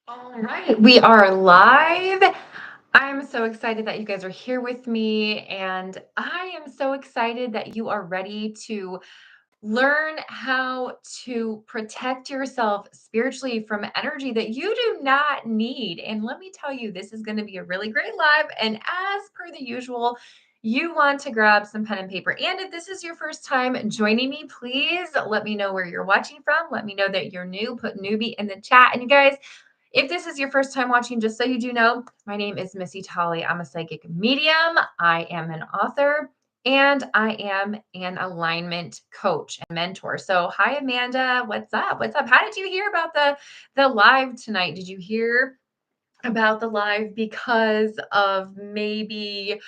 All right, we are live. I'm so excited that you guys are here with me, and I am so excited that you are ready to learn how to protect yourself spiritually from energy that you do not need. And let me tell you, this is going to be a really great live. And as per the usual, you want to grab some pen and paper. And if this is your first time joining me, please let me know where you're watching from. Let me know that you're new. Put newbie in the chat. And you guys, if this is your first time watching, just so you do know, my name is Missy Tolley. I'm a psychic medium. I am an author and I am an alignment coach and mentor. So, hi Amanda, what's up? What's up? How did you hear about the live tonight? Did you hear about the live because of maybe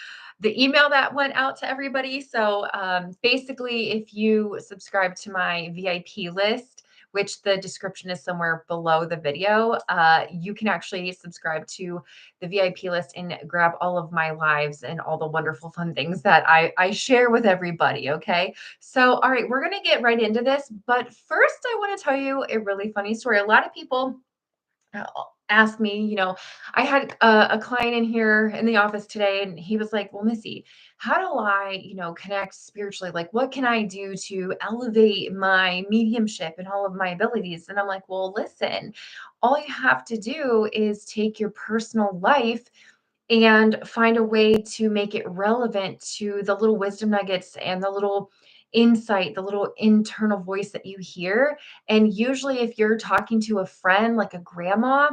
the email that went out to everybody? So basically, if you subscribe to my VIP list, which the description is somewhere below the video, you can actually subscribe to the VIP list and grab all of my lives and all the wonderful fun things that I share with everybody. Okay. So, all right, we're going to get right into this. But first, I want to tell you a really funny story. A lot of people uh, ask me, I had a client in here in the office today, and he was like, "Well, Missy, how do I, connect spiritually? Like, what can I do to elevate my mediumship and all of my abilities?" And I'm like, "Well, listen, all you have to do is take your personal life and find a way to make it relevant to the little wisdom nuggets and the little insight, the little internal voice that you hear. And usually, if you're talking to a friend, like a grandma,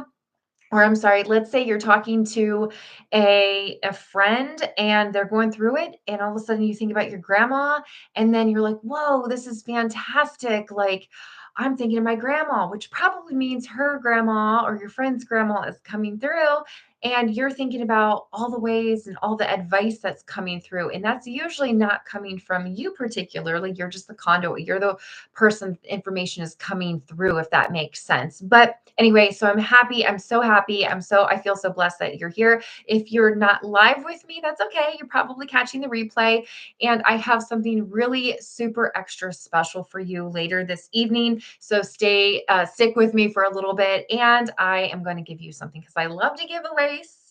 or I'm sorry, let's say you're talking to a friend and they're going through it, and all of a sudden you think about your grandma, and then you're like, "Whoa, this is fantastic." Like, I'm thinking of my grandma, which probably means her grandma or your friend's grandma is coming through. And you're thinking about all the ways and all the advice that's coming through. And that's usually not coming from you particularly. You're just the conduit. You're the person information is coming through, if that makes sense. But anyway, so I'm happy. I'm so happy. I feel so blessed that you're here. If you're not live with me, that's okay. You're probably catching the replay. And I have something really super extra special for you later this evening. So stick with me for a little bit. And I am going to give you something because I love to give away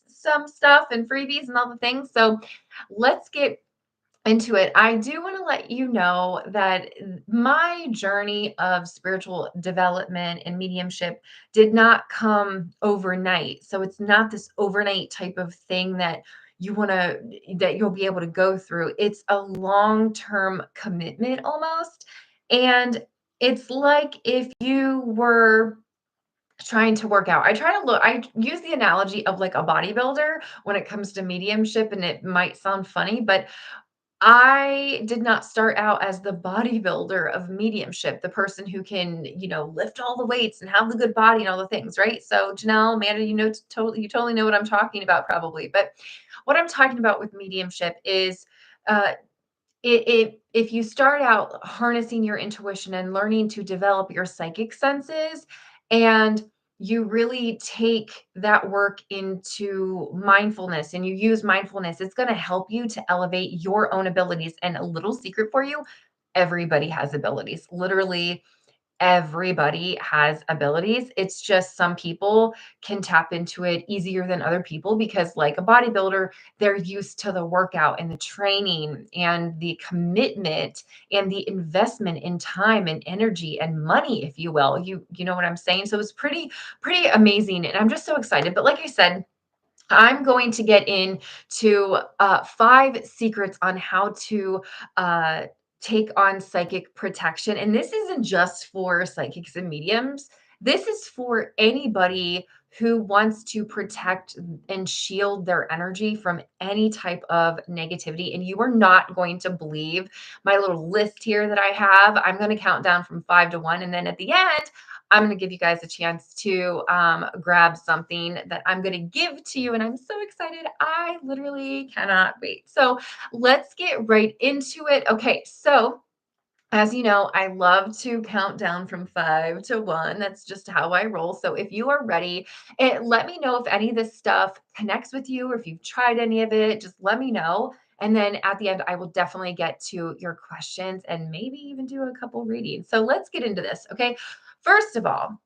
some stuff and freebies and all the things. So let's get into it. I do want to let you know that my journey of spiritual development and mediumship did not come overnight. So it's not this overnight type of thing that you'll be able to go through. It's a long-term commitment almost. And it's like if you were trying to work out. I use the analogy of like a bodybuilder when it comes to mediumship, and it might sound funny, but I did not start out as the bodybuilder of mediumship, the person who can, lift all the weights and have the good body and all the things, right? So, Janelle, Amanda, you totally know what I'm talking about, probably. But what I'm talking about with mediumship is, uh, if you start out harnessing your intuition and learning to develop your psychic senses, and you really take that work into mindfulness and you use mindfulness, it's going to help you to elevate your own abilities. And a little secret for you, everybody has abilities. Literally everybody has abilities. It's just some people can tap into it easier than other people because, like a bodybuilder, they're used to the workout and the training and the commitment and the investment in time and energy and money, if you will. You know what I'm saying? So it's pretty amazing, and I'm just so excited. But like I said, I'm going to get into 5 secrets on how to take on psychic protection. And this isn't just for psychics and mediums, this is for anybody who wants to protect and shield their energy from any type of negativity. And you are not going to believe my little list here that I have. I'm going to count down from 5 to 1. And then at the end, I'm going to give you guys a chance to grab something that I'm going to give to you. And I'm so excited. I literally cannot wait. So let's get right into it. Okay. So, as you know, I love to count down from 5 to 1. That's just how I roll. So if you are ready, let me know if any of this stuff connects with you or if you've tried any of it. Just let me know. And then at the end, I will definitely get to your questions and maybe even do a couple readings. So let's get into this. Okay. First of all,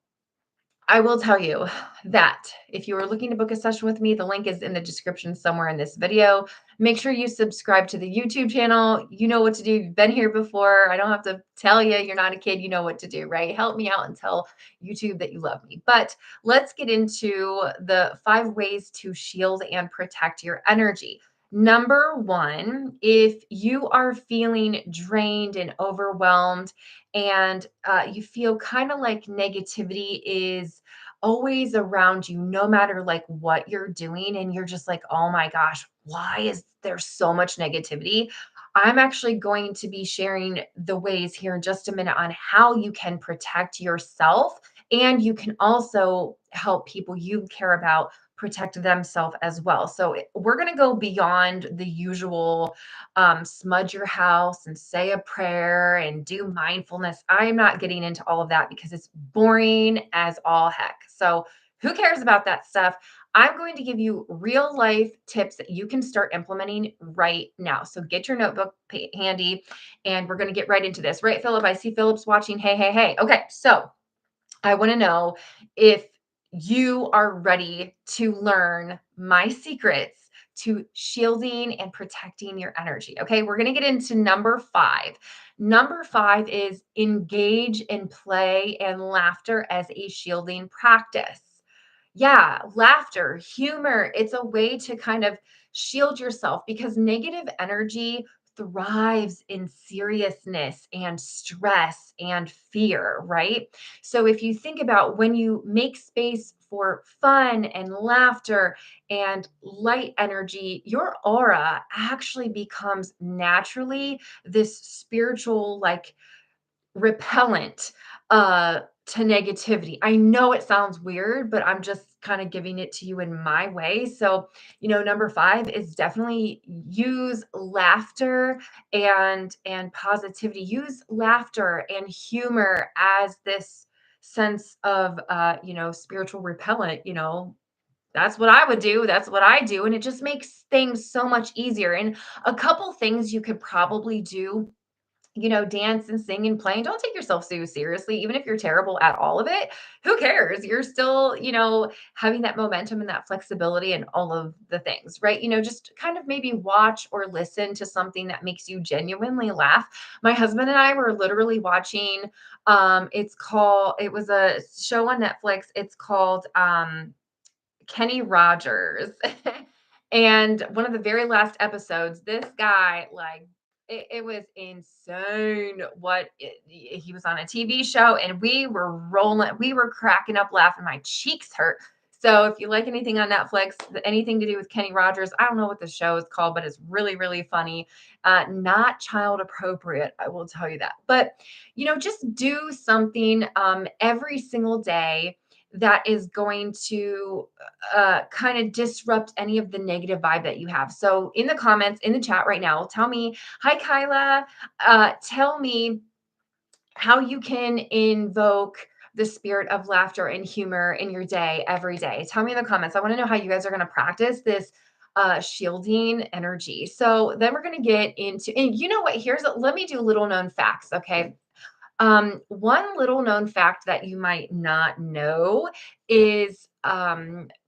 I will tell you that if you are looking to book a session with me, the link is in the description somewhere in this video. Make sure you subscribe to the YouTube channel. You know what to do. You've been here before. I don't have to tell you, you're not a kid. You know what to do, right? Help me out and tell YouTube that you love me. But let's get into the 5 ways to shield and protect your energy. Number one, if you are feeling drained and overwhelmed, and you feel kind of like negativity is always around you, no matter like what you're doing, and you're just like, oh my gosh, why is there so much negativity? I'm actually going to be sharing the ways here in just a minute on how you can protect yourself, and you can also help people you care about protect themselves as well. So we're going to go beyond the usual smudge your house and say a prayer and do mindfulness. I'm not getting into all of that because it's boring as all heck. So, who cares about that stuff? I'm going to give you real life tips that you can start implementing right now. So, get your notebook handy and we're going to get right into this. Right, Philip? I see Philip's watching. Hey, hey, hey. Okay. So, I want to know if you are ready to learn my secrets to shielding and protecting your energy. Okay, we're going to get into number 5. Number 5 is engage in play and laughter as a shielding practice. Yeah, laughter, humor, it's a way to kind of shield yourself because negative energy thrives in seriousness and stress and fear, right? So if you think about when you make space for fun and laughter and light energy, your aura actually becomes naturally this spiritual, like repellent to negativity. I know it sounds weird, but I'm just kind of giving it to you in my way. So, number 5 is definitely use laughter and positivity. Use laughter and humor as this sense of spiritual repellent. That's what I would do. That's what I do. And it just makes things so much easier. And a couple things you could probably do, dance and sing and play. And don't take yourself so seriously, even if you're terrible at all of it. Who cares? You're still, having that momentum and that flexibility and all of the things, right? Just kind of maybe watch or listen to something that makes you genuinely laugh. My husband and I were literally watching, it was a show on Netflix. It's called Kenny Rogers. And one of the very last episodes, this guy, like, it was insane he was on a TV show and we were rolling, we were cracking up laughing. My cheeks hurt. So if you like anything on Netflix, anything to do with Kenny Rogers, I don't know what the show is called, but it's really, really funny. Not child appropriate, I will tell you that. But, just do something every single day that is going to kind of disrupt any of the negative vibe that you have. So in the comments, in the chat right now, tell me, hi, Kyla, tell me how you can invoke the spirit of laughter and humor in your day every day. Tell me in the comments. I want to know how you guys are going to practice this shielding energy. So then we're going to get into, and you know what? Let me do little known facts. Okay. One little known fact that you might not know is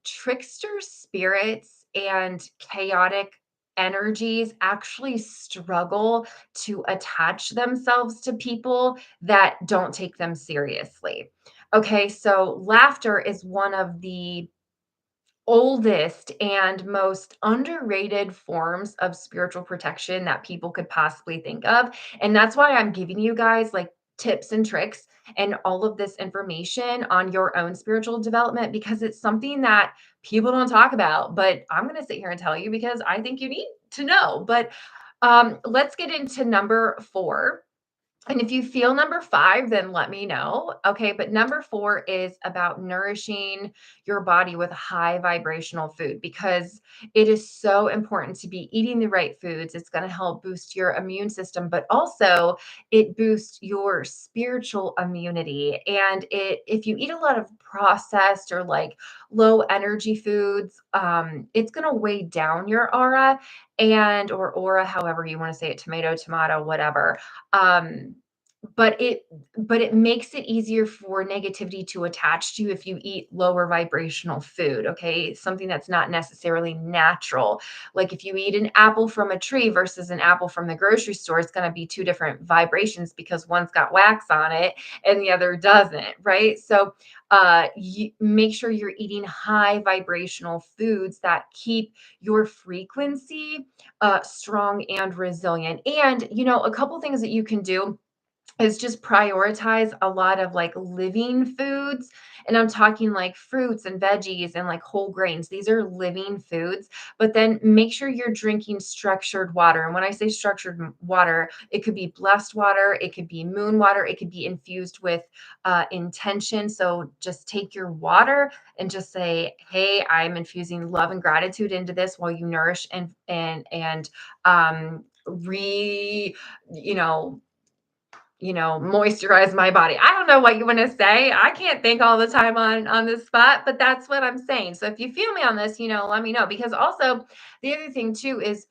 trickster spirits and chaotic energies actually struggle to attach themselves to people that don't take them seriously. Okay, so laughter is one of the oldest and most underrated forms of spiritual protection that people could possibly think of. And that's why I'm giving you guys like tips and tricks and all of this information on your own spiritual development because it's something that people don't talk about. But I'm going to sit here and tell you because I think you need to know. But let's get into number 4, and if you feel number 5, then let me know. Okay. But number 4 is about nourishing your body with high vibrational food because it is so important to be eating the right foods. It's going to help boost your immune system, but also it boosts your spiritual immunity. And if you eat a lot of processed or like low energy foods, it's going to weigh down your aura or aura, however you want to say it, tomato, whatever. Um, but it makes it easier for negativity to attach to you if you eat lower vibrational food, okay? Something that's not necessarily natural. Like if you eat an apple from a tree versus an apple from the grocery store, it's going to be two different vibrations because one's got wax on it and the other doesn't, right? So you make sure you're eating high vibrational foods that keep your frequency strong and resilient. And a couple things that you can do is just prioritize a lot of like living foods. And I'm talking like fruits and veggies and like whole grains. These are living foods. But then make sure you're drinking structured water. And when I say structured water, it could be blessed water, it could be moon water, it could be infused with intention. So just take your water and just say, "Hey, I'm infusing love and gratitude into this," while you nourish and re you know moisturize my body. I don't know what you want to say. I can't think all the time on the spot, but that's what I'm saying. So if you feel me on this, let me know. Because also the other thing too is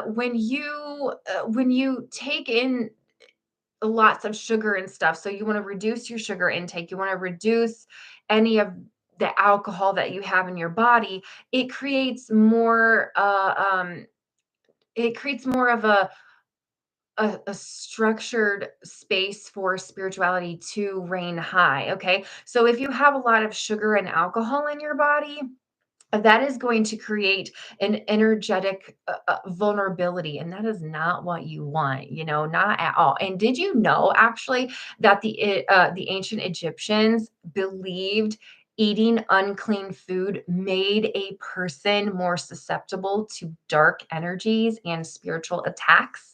when you take in lots of sugar and stuff, so you want to reduce your sugar intake, you want to reduce any of the alcohol that you have in your body. It creates more of a structured space for spirituality to reign high. Okay. So if you have a lot of sugar and alcohol in your body, that is going to create an energetic vulnerability. And that is not what you want, not at all. And did you know actually that the ancient Egyptians believed eating unclean food made a person more susceptible to dark energies and spiritual attacks?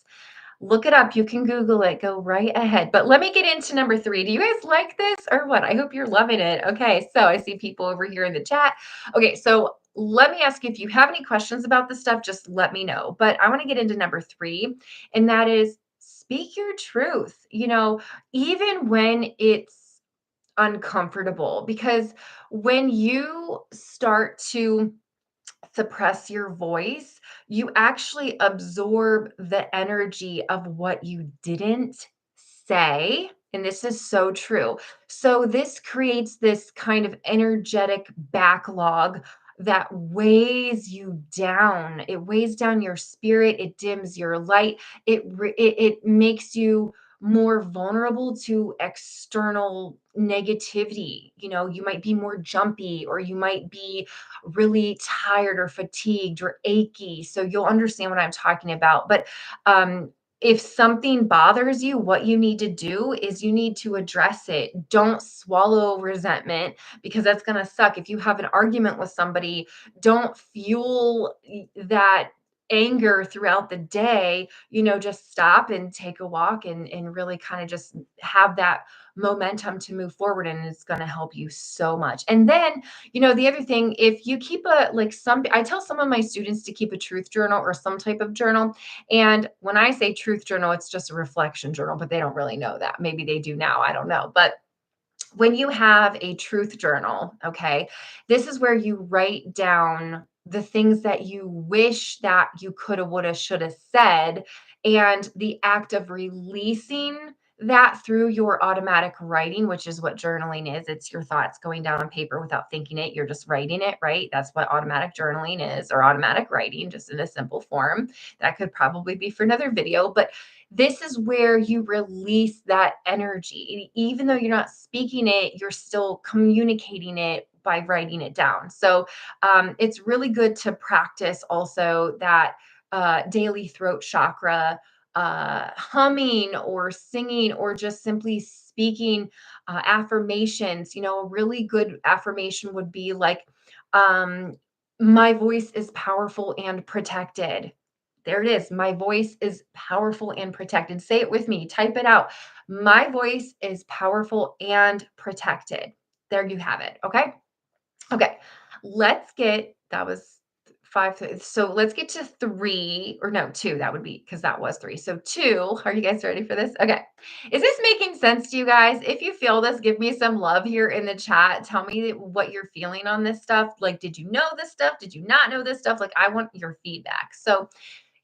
Look it up. You can Google it. Go right ahead. But let me get into number 3. Do you guys like this or what? I hope you're loving it. Okay, so I see people over here in the chat. Okay, so let me ask you, if you have any questions about this stuff, just let me know. But I want to get into number 3, and that is speak your truth, even when it's uncomfortable. Because when you start to suppress your voice, you actually absorb the energy of what you didn't say. And this is so true. So, this creates this kind of energetic backlog that weighs you down. It weighs down your spirit, it dims your light, it makes you more vulnerable to external negativity. You might be more jumpy, or you might be really tired or fatigued or achy. So you'll understand what I'm talking about. But if something bothers you, what you need to do is you need to address it. Don't swallow resentment, because that's going to suck. If you have an argument with somebody, don't fuel that anger throughout the day. Just stop and take a walk, and really kind of just have that momentum to move forward, and it's going to help you so much. And then the other thing, if you keep I tell some of my students to keep a truth journal or some type of journal. And when I say truth journal, it's just a reflection journal, but they don't really know that. Maybe they do now. I don't know. But when you have a truth journal, okay, this is where you write down the things that you wish that you coulda, woulda, shoulda said, and the act of releasing that through your automatic writing, which is what journaling is. It's your thoughts going down on paper without thinking it. You're just writing it, right? That's what automatic journaling is, or automatic writing, just in a simple form. That could probably be for another video, but this is where you release that energy. Even though you're not speaking it, you're still communicating it by writing it down. So it's really good to practice also that daily throat chakra, humming or singing, or just simply speaking affirmations. A really good affirmation would be like, um, my voice is powerful and protected. There it is. My voice is powerful and protected. Say it with me. Type it out. My voice is powerful and protected. There you have it. Okay. Okay. That was 5. So let's get to 3, or no, 2. That would be, because that was 3. So 2, are you guys ready for this? Okay. Is this making sense to you guys? If you feel this, give me some love here in the chat. Tell me what you're feeling on this stuff. Like, did you know this stuff? Did you not know this stuff? Like, I want your feedback. So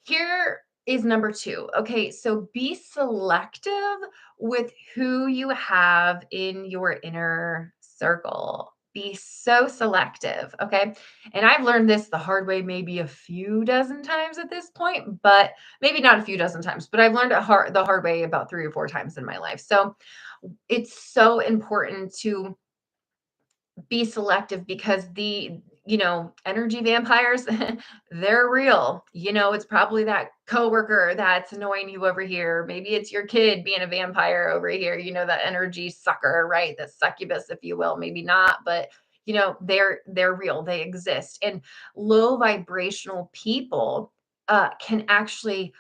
here is number 2. Okay, so be selective with who you have in your inner circle. Be so selective, okay? And I've learned this the hard way maybe a few dozen times at this point, but maybe not a few dozen times, but I've learned the hard way about 3 or 4 times in my life. So, it's so important to be selective because energy vampires, they're real. It's probably that coworker that's annoying you over here. Maybe it's your kid being a vampire over here, that energy sucker, right? That succubus, if you will. Maybe not, but they're real. They exist. And low vibrational people can actually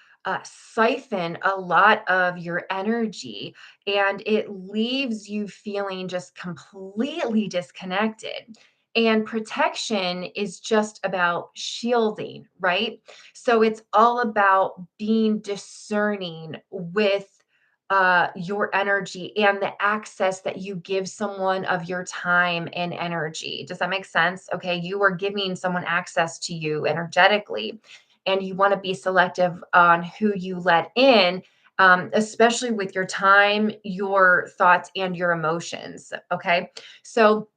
siphon a lot of your energy, and it leaves you feeling just completely disconnected. And protection is just about shielding, right? So it's all about being discerning with your energy and the access that you give someone of your time and energy. Does that make sense? Okay, you are giving someone access to you energetically, and you want to be selective on who you let in, especially with your time, your thoughts, and your emotions. Okay. So,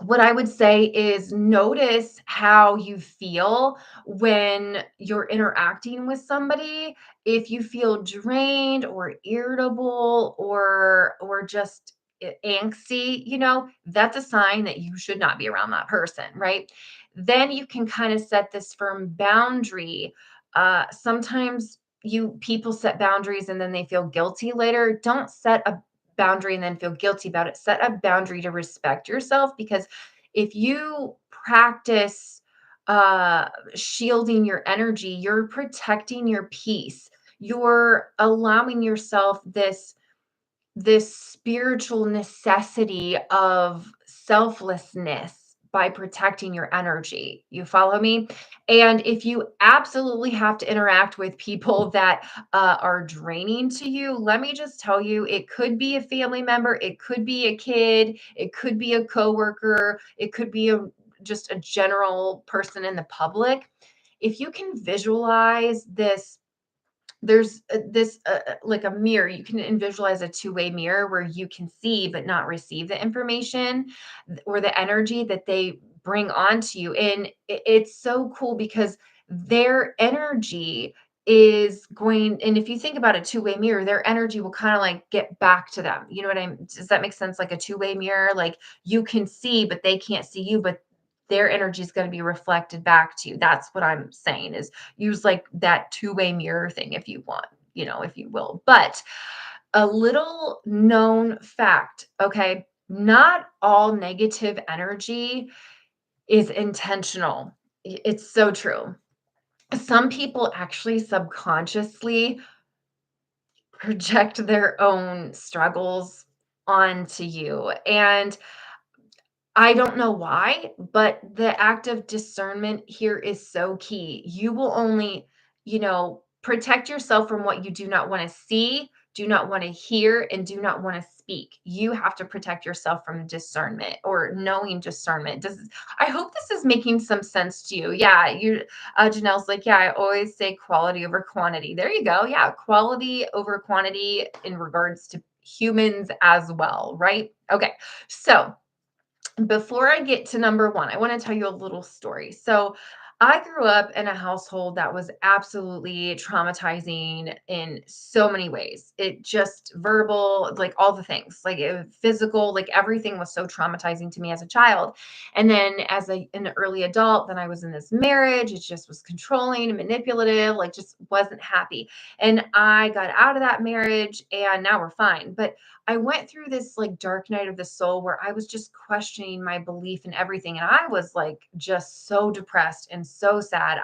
what I would say is notice how you feel when you're interacting with somebody. If you feel drained or irritable or just angsty, that's a sign that you should not be around that person, right? Then you can kind of set this firm boundary. Sometimes you people set boundaries and then they feel guilty later. Don't set a boundary and then feel guilty about it. Set a boundary to respect yourself, because if you practice shielding your energy, you're protecting your peace. You're allowing yourself this spiritual necessity of selflessness by protecting your energy. You follow me? And if you absolutely have to interact with people that are draining to you, let me just tell you, it could be a family member, it could be a kid, it could be a coworker, it could be just a general person in the public. If you can visualize this, there's this like a mirror. You can visualize a two-way mirror where you can see but not receive the information or the energy that they bring onto you. And it's so cool because their energy is going, and if you think about a two-way mirror, their energy will kind of like get back to them. You know what I'm Does that make sense? Like a two-way mirror, like you can see but they can't see you, but their energy is going to be reflected back to you. That's what I'm saying, is use like that two-way mirror thing if you want, if you will. But a little known fact, okay? Not all negative energy is intentional. It's so true. Some people actually subconsciously project their own struggles onto you. And I don't know why, but the act of discernment here is so key. You will only, protect yourself from what you do not want to see, do not want to hear, and do not want to speak. You have to protect yourself from discernment or knowing discernment. I hope this is making some sense to you. Yeah, Janelle's like, yeah, I always say quality over quantity. There you go. Yeah, quality over quantity in regards to humans as well, right? Okay, so before I get to number 1, I want to tell you a little story. So, I grew up in a household that was absolutely traumatizing in so many ways. It just verbal, like all the things, like physical, like everything was so traumatizing to me as a child. And then as an early adult, then I was in this marriage. It just was controlling and manipulative, like just wasn't happy. And I got out of that marriage and now we're fine. But I went through this like dark night of the soul where I was just questioning my belief in everything. And I was like just so depressed and so sad.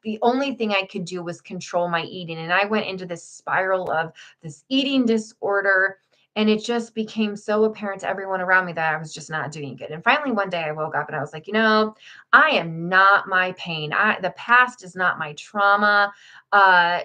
The only thing I could do was control my eating. And I went into this spiral of this eating disorder. And it just became so apparent to everyone around me that I was just not doing good. And finally, one day I woke up and I was like, I am not my pain. The past is not my trauma. Uh,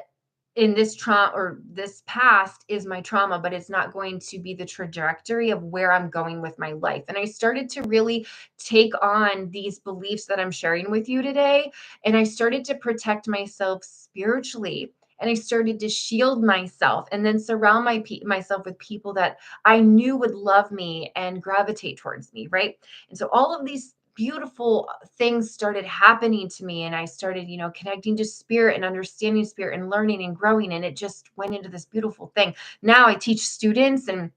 in this trauma, or this past is my trauma, but it's not going to be the trajectory of where I'm going with my life. And I started to really take on these beliefs that I'm sharing with you today. And I started to protect myself spiritually. and I started to shield myself and then surround myself with people that I knew would love me and gravitate towards me, right? And so all of these beautiful things started happening to me, and I started, connecting to spirit and understanding spirit and learning and growing, and it just went into this beautiful thing. Now I teach students and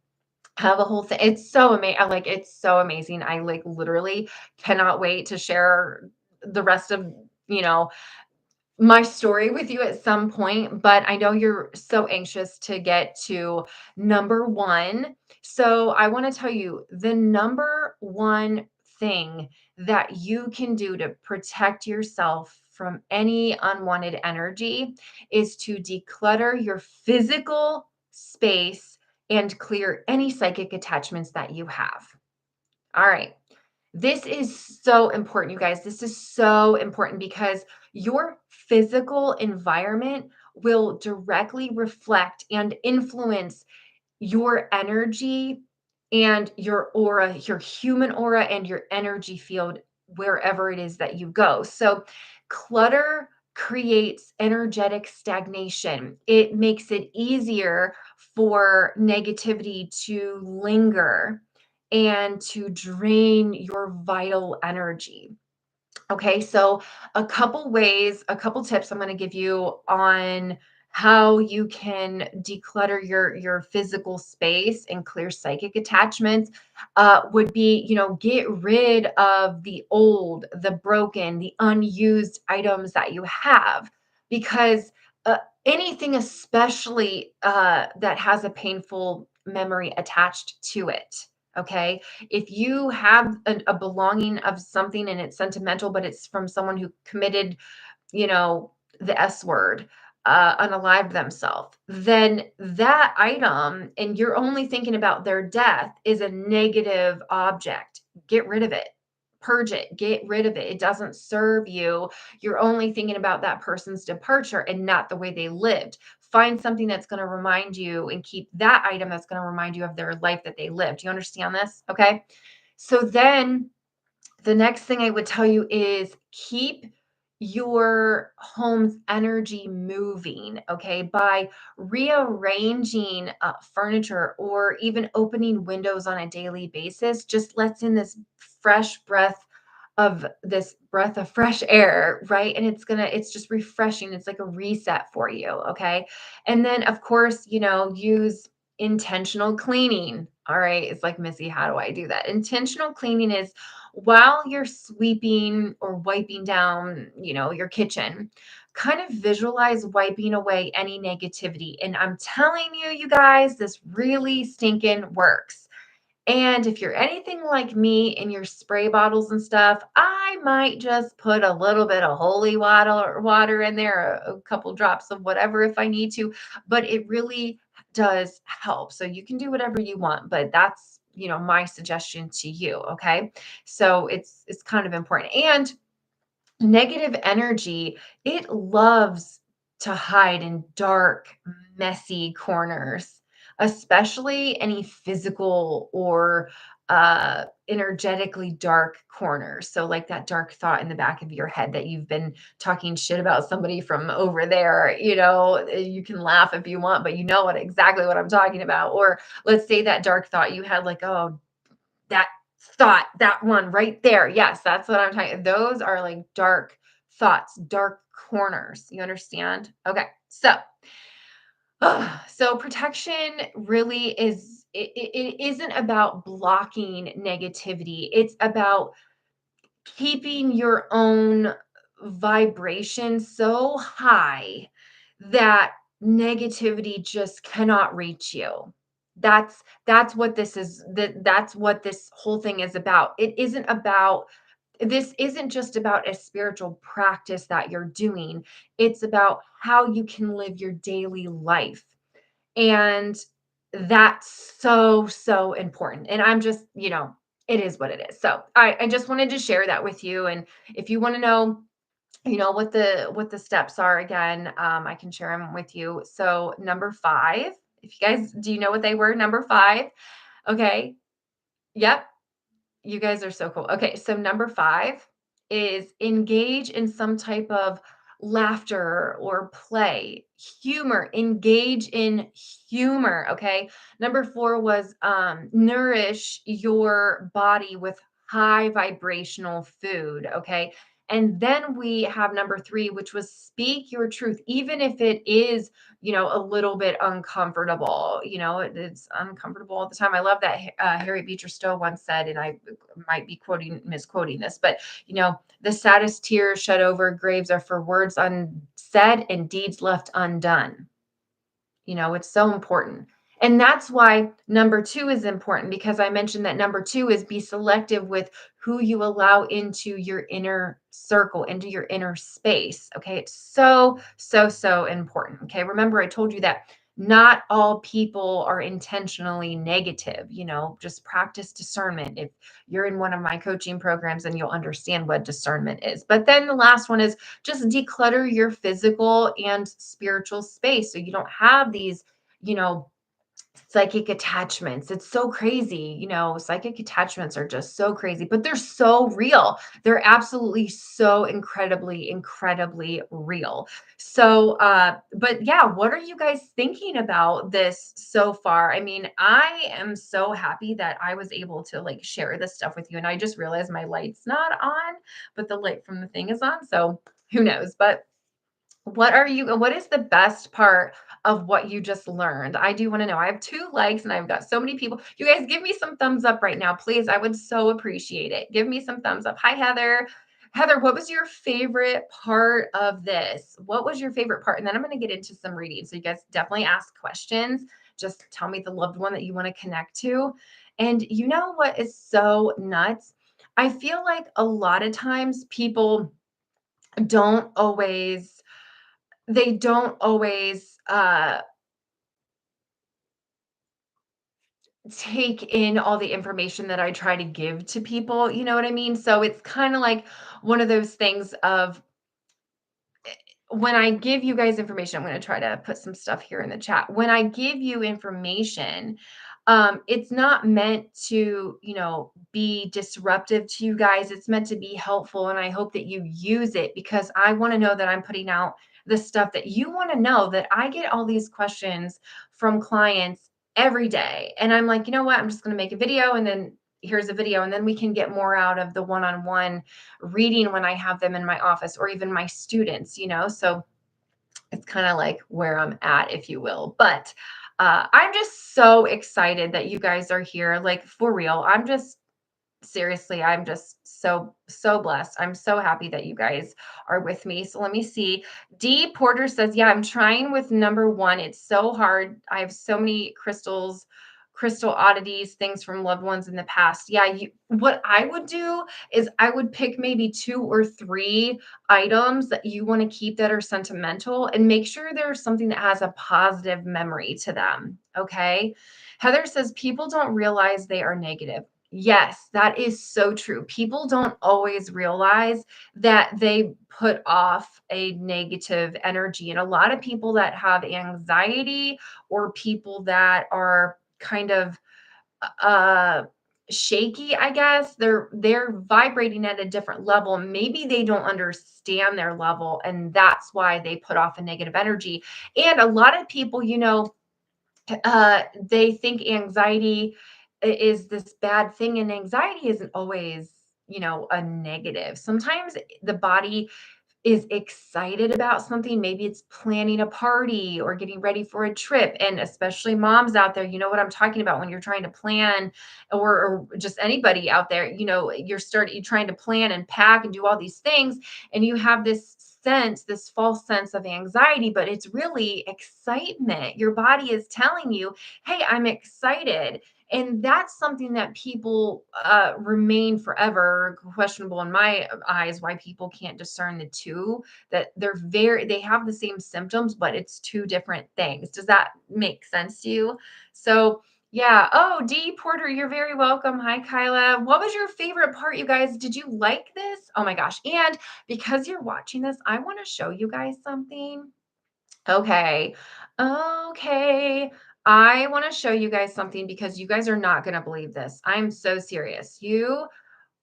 have a whole thing. It's so amazing. It's so amazing. I like literally cannot wait to share the rest of, you know, my story with you at some point, but I know you're so anxious to get to number 1. So I want to tell you the number 1 thing that you can do to protect yourself from any unwanted energy is to declutter your physical space and clear any psychic attachments that you have. All right. This is so important, you guys. This is so important because your physical environment will directly reflect and influence your energy and your aura, your human aura and your energy field wherever it is that you go. So, clutter creates energetic stagnation. It makes it easier for negativity to linger and to drain your vital energy. Okay, so a couple tips I'm going to give you on how you can declutter your physical space and clear psychic attachments would be, get rid of the old, the broken, the unused items that you have, because uh, anything, especially that has a painful memory attached to it. Okay, if you have a belonging of something and it's sentimental, but it's from someone who committed, you know, the S word, unalived themselves, then that item, and you're only thinking about their death, is a negative object. Get rid of it. Purge it. Get rid of it. It doesn't serve you. You're only thinking about that person's departure and not the way they lived. Find something that's going to remind you and keep that item that's going to remind you of their life that they lived. Do you understand this? Okay. So then the next thing I would tell you is keep your home's energy moving, okay, by rearranging furniture or even opening windows on a daily basis. Just lets in this breath of fresh air, right? And it's just refreshing. It's like a reset for you, okay? And then, of course, use intentional cleaning. All right. It's like, Missy, how do I do that? Intentional cleaning is while you're sweeping or wiping down, your kitchen, kind of visualize wiping away any negativity. And I'm telling you, you guys, this really stinking works. And if you're anything like me in your spray bottles and stuff, I might just put a little bit of holy water in there, a couple drops of whatever if I need to, but it really does help. So you can do whatever you want, but that's, my suggestion to you, okay? So it's kind of important. And negative energy, it loves to hide in dark, messy corners, especially any physical or energetically dark corners. So, like that dark thought in the back of your head that you've been talking shit about somebody from over there. You can laugh if you want, but you know exactly what I'm talking about. Or let's say that dark thought you had, like, oh, that thought, that one right there. Yes, that's what I'm talking. Those are like dark thoughts, dark corners. You understand? Okay. So protection really it isn't about blocking negativity. It's about keeping your own vibration so high that negativity just cannot reach you. That's what this is. That's what this whole thing is about. This isn't just about a spiritual practice that you're doing. It's about how you can live your daily life. And that's so, so important. And I'm just, it is what it is. So I just wanted to share that with you. And if you want to know, what the steps are again, I can share them with you. So number 5, if you guys, do you know what they were? Number 5. Okay. Yep. You guys are so cool. Okay. So number 5 is engage in some type of laughter or play, humor, engage in humor. Okay. Number four was nourish your body with high vibrational food. Okay. And then we have number three, which was speak your truth, even if it is, a little bit uncomfortable. It's uncomfortable all the time. I love that Harriet Beecher Stowe once said, and I might be misquoting this, but the saddest tears shed over graves are for words unsaid and deeds left undone. It's so important. And that's why number two is important, because I mentioned that number two is be selective with who you allow into your inner circle, into your inner space. Okay. It's so, so, so important. Okay. Remember, I told you that not all people are intentionally negative. Just practice discernment. If you're in one of my coaching programs, then you'll understand what discernment is. But then the last one is just declutter your physical and spiritual space so you don't have these, you know, psychic attachments. It's so crazy. Psychic attachments are just so crazy, but they're so real. They're absolutely so incredibly, incredibly real. So, but yeah, what are you guys thinking about this so far? I mean, I am so happy that I was able to like share this stuff with you. And I just realized my light's not on, but the light from the thing is on. So who knows? But what is the best part of what you just learned? I do want to know. I have two likes and I've got so many people. You guys give me some thumbs up right now, please. I would so appreciate it. Give me some thumbs up. Hi, Heather. Heather, what was your favorite part of this? What was your favorite part? And then I'm going to get into some reading. So you guys definitely ask questions. Just tell me the loved one that you want to connect to. And you know what is so nuts? I feel like a lot of times people don't always they don't always take in all the information that I try to give to people. You know what I mean? So it's kind of like one of those things of when I give you guys information, I'm going to try to put some stuff here in the chat. When I give you information, it's not meant to, be disruptive to you guys. It's meant to be helpful. And I hope that you use it because I want to know that I'm putting out the stuff that you want to know. That I get all these questions from clients every day. And I'm like, you know what? I'm just going to make a video and then here's a video. And then we can get more out of the one-on-one reading when I have them in my office or even my students. So it's kind of like where I'm at, if you will. But I'm just so excited that you guys are here. Like for real, seriously, I'm just so, so blessed. I'm so happy that you guys are with me. So let me see. D Porter says, yeah, I'm trying with number one. It's so hard. I have so many crystal oddities, things from loved ones in the past. Yeah, what I would do is I would pick maybe two or three items that you want to keep that are sentimental and make sure there's something that has a positive memory to them. Okay. Heather says people don't realize they are negative. Yes, that is so true. People don't always realize that they put off a negative energy. And a lot of people that have anxiety or people that are kind of uh shaky, I guess, they're vibrating at a different level. Maybe they don't understand their level and that's why they put off a negative energy. And a lot of people, they think anxiety is this bad thing, and anxiety isn't always, a negative. Sometimes the body is excited about something. Maybe it's planning a party or getting ready for a trip. And especially moms out there, you know what I'm talking about when you're trying to plan, or just anybody out there, you're trying to plan and pack and do all these things. And you have this false sense of anxiety, but it's really excitement. Your body is telling you, hey, I'm excited. And that's something that people remain forever questionable in my eyes, why people can't discern the two, that they have the same symptoms, but it's two different things. Does that make sense to you? So yeah. Oh, D Porter, you're very welcome. Hi, Kyla. What was your favorite part, you guys? Did you like this? Oh my gosh. And because you're watching this, I want to show you guys something. Okay. Okay. I want to show you guys something because you guys are not going to believe this. I'm so serious. You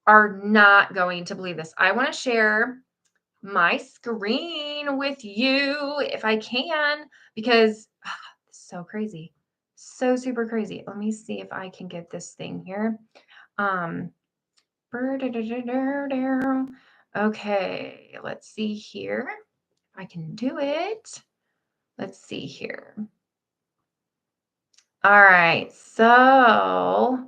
are not going to believe this. I want to share my screen with you if I can, because it's so crazy. So super crazy. Let me see if I can get this thing here. Um, okay, let's see here. I can do it. Let's see here. All right, so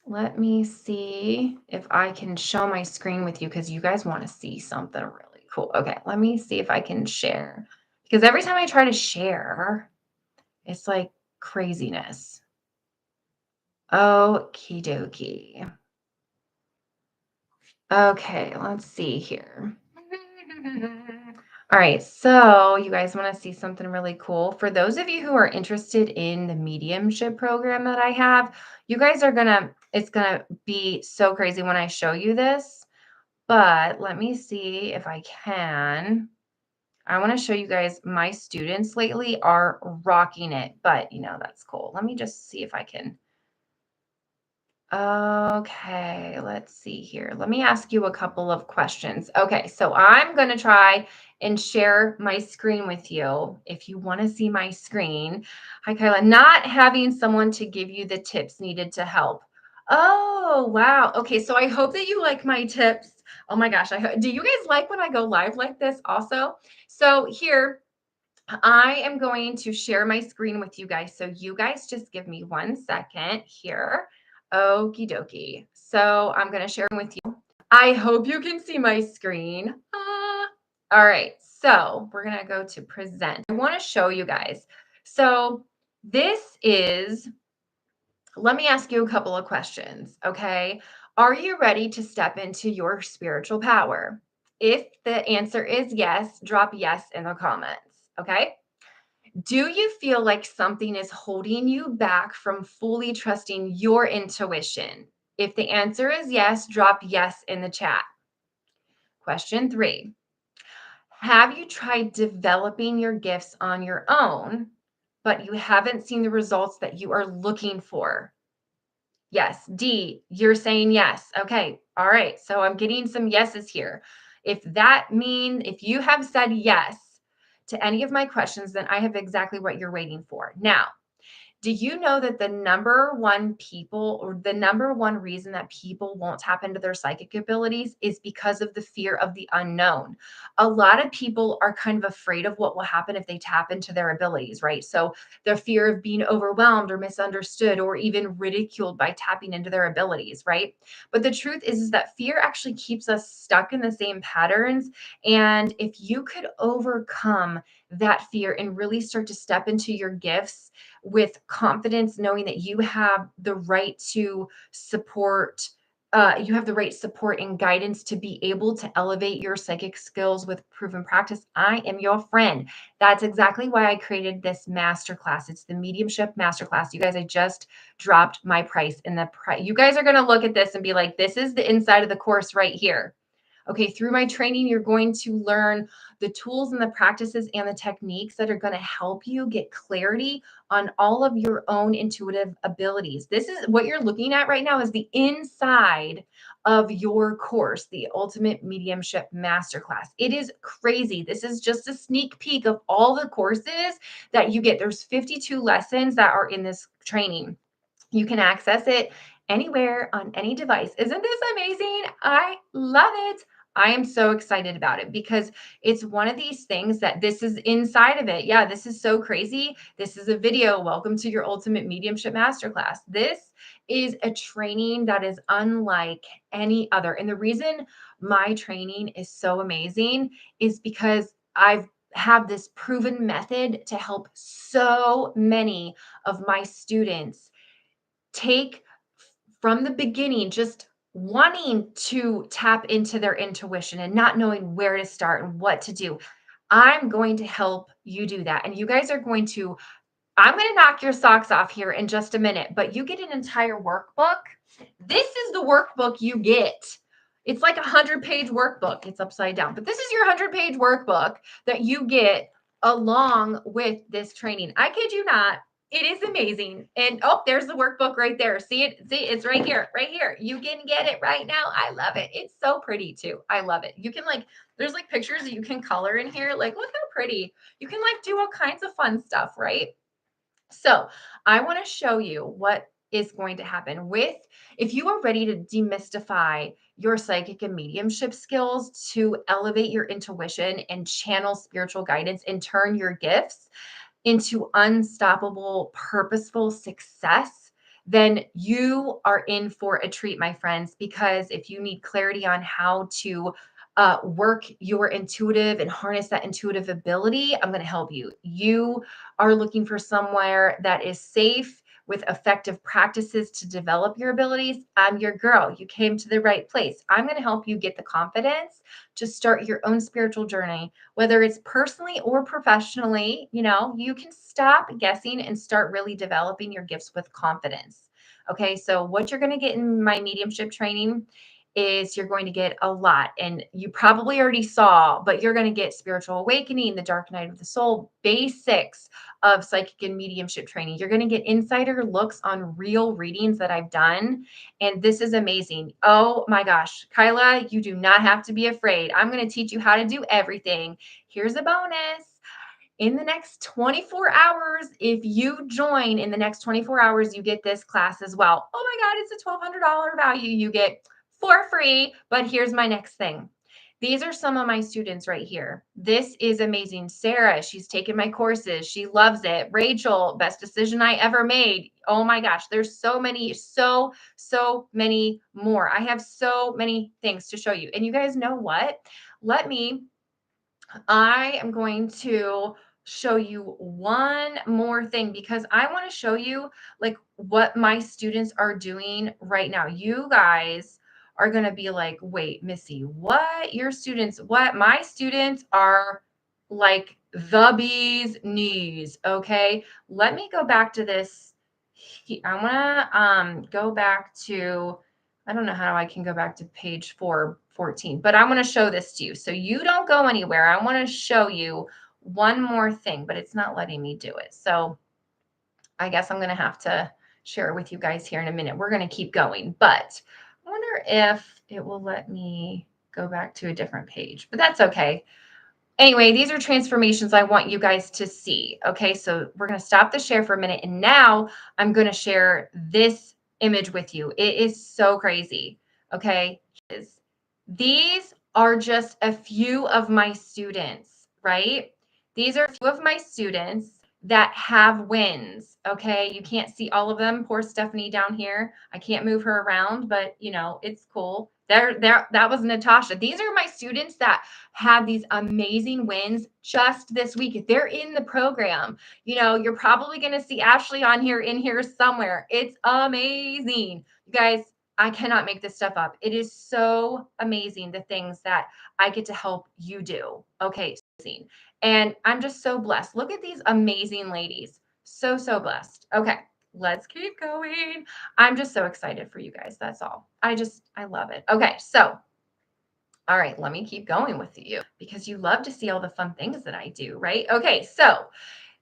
let me see if I can show my screen with you because you guys want to see something really cool. Okay, let me see if I can share. Because every time I try to share, it's like craziness. Okie dokie. Okay, let's see here. All right, so you guys want to see something really cool? For those of you who are interested in the mediumship program that I have, you guys are it's gonna be so crazy when I show you this. But let me see if I can. I want to show you guys my students lately are rocking it, but that's cool. Let me just see if I can. Okay, let's see here. Let me ask you a couple of questions. Okay, so I'm going to try and share my screen with you if you want to see my screen. Hi, Kyla. Not having someone to give you the tips needed to help. Oh, wow. Okay, so I hope that you like my tips. Oh my gosh, do you guys like when I go live like this also? So here, I am going to share my screen with you guys. So you guys just give me 1 second here. Okie dokie. So I'm going to share with you. I hope you can see my screen. All right. So we're going to go to present. I want to show you guys. So this is, let me ask you a couple of questions. Okay. Are you ready to step into your spiritual power? If the answer is yes, drop yes in the comments. Okay. Do you feel like something is holding you back from fully trusting your intuition? If the answer is yes, drop yes in the chat. Question 3. Have you tried developing your gifts on your own, but you haven't seen the results that you are looking for? Yes. D, you're saying yes. Okay. All right. So I'm getting some yeses here. If you have said yes to any of my questions, then I have exactly what you're waiting for. Now, do you know that the number one reason that people won't tap into their psychic abilities is because of the fear of the unknown? A lot of people are kind of afraid of what will happen if they tap into their abilities, right? So the fear of being overwhelmed or misunderstood or even ridiculed by tapping into their abilities, right? But the truth is that fear actually keeps us stuck in the same patterns. And if you could overcome that fear and really start to step into your gifts with confidence, knowing that you have the right to support. You have the right support and guidance to be able to elevate your psychic skills with proven practice. I am your friend. That's exactly why I created this masterclass. It's the Mediumship Masterclass. You guys, I just dropped my price in the price. You guys are going to look at this and be like, this is the inside of the course right here. Okay, through my training, you're going to learn the tools and the practices and the techniques that are going to help you get clarity on all of your own intuitive abilities. This is what you're looking at right now is the inside of your course, the Ultimate Mediumship Masterclass. It is crazy. This is just a sneak peek of all the courses that you get. There's 52 lessons that are in this training. You can access it anywhere on any device. Isn't this amazing? I love it. I am so excited about it because it's one of these things that this is inside of it. Yeah, this is so crazy. This is a video. Welcome to your Ultimate Mediumship Masterclass. This is a training that is unlike any other. And the reason my training is so amazing is because I've have this proven method to help so many of my students take from the beginning, just wanting to tap into their intuition and not knowing where to start and what to do. I'm going to help you do that. And you guys are I'm going to knock your socks off here in just a minute, but you get an entire workbook. This is the workbook you get. It's like 100-page workbook. It's upside down, but this is your 100-page workbook that you get along with this training. I kid you not. It is amazing. And oh, there's the workbook right there. See it? See, it's right here, right here. You can get it right now. I love it. It's so pretty too. I love it. You can like, there's like pictures that you can color in here. Like, look how pretty. You can like do all kinds of fun stuff, right? So I want to show you what is going to happen with if you are ready to demystify your psychic and mediumship skills to elevate your intuition and channel spiritual guidance and turn your gifts into unstoppable, purposeful success, then you are in for a treat, my friends. Because if you need clarity on how to work your intuitive and harness that intuitive ability, I'm going to help you. You are looking for somewhere that is safe with effective practices to develop your abilities. I'm your girl. You came to the right place. I'm going to help you get the confidence to start your own spiritual journey, whether it's personally or professionally. You can stop guessing and start really developing your gifts with confidence. Okay, so what you're going to get in my mediumship training is you're going to get a lot, and you probably already saw, but you're going to get spiritual awakening, the dark night of the soul, basics of psychic and mediumship training. You're going to get insider looks on real readings that I've done, and this is amazing. Oh my gosh, Kyla, you do not have to be afraid. I'm going to teach you how to do everything. Here's a bonus. In the next 24 hours, if you join in the next 24 hours, you get this class as well. Oh my God, it's a $1,200 value you get for free. But here's my next thing. These are some of my students right here. This is amazing. Sarah, she's taken my courses. She loves it. Rachel, best decision I ever made. Oh my gosh, there's so many, so many more. I have so many things to show you. And you guys know what? I am going to show you one more thing because I want to show you like what my students are doing right now. You guys are going to be like, wait, Missy, what? Your students, what? My students are like the bee's knees. Okay. Let me go back to this. I want to go back to, I don't know how I can go back to page 414, but I want to show this to you. So you don't go anywhere. I want to show you one more thing, but it's not letting me do it. So I guess I'm going to have to share it with you guys here in a minute. We're going to keep going, but I wonder if it will let me go back to a different page, but that's okay. Anyway, these are transformations I want you guys to see. Okay, so we're going to stop the share for a minute. And now I'm going to share this image with you. It is so crazy. Okay, these are just a few of my students, right? These are a few of my students that have wins. Okay, you can't see all of them. Poor Stephanie down here. I can't move her around, but it's cool. There, that was Natasha. These are my students that have these amazing wins just this week. If they're in the program, you're probably going to see Ashley on here in here somewhere. It's amazing. You guys, I cannot make this stuff up. It is so amazing the things that I get to help you do. Okay, and I'm just so blessed. Look at these amazing ladies. So blessed. Okay, let's keep going. I'm just so excited for you guys. That's all. I love it. Okay, so all right, let me keep going with you because you love to see all the fun things that I do, right? Okay, so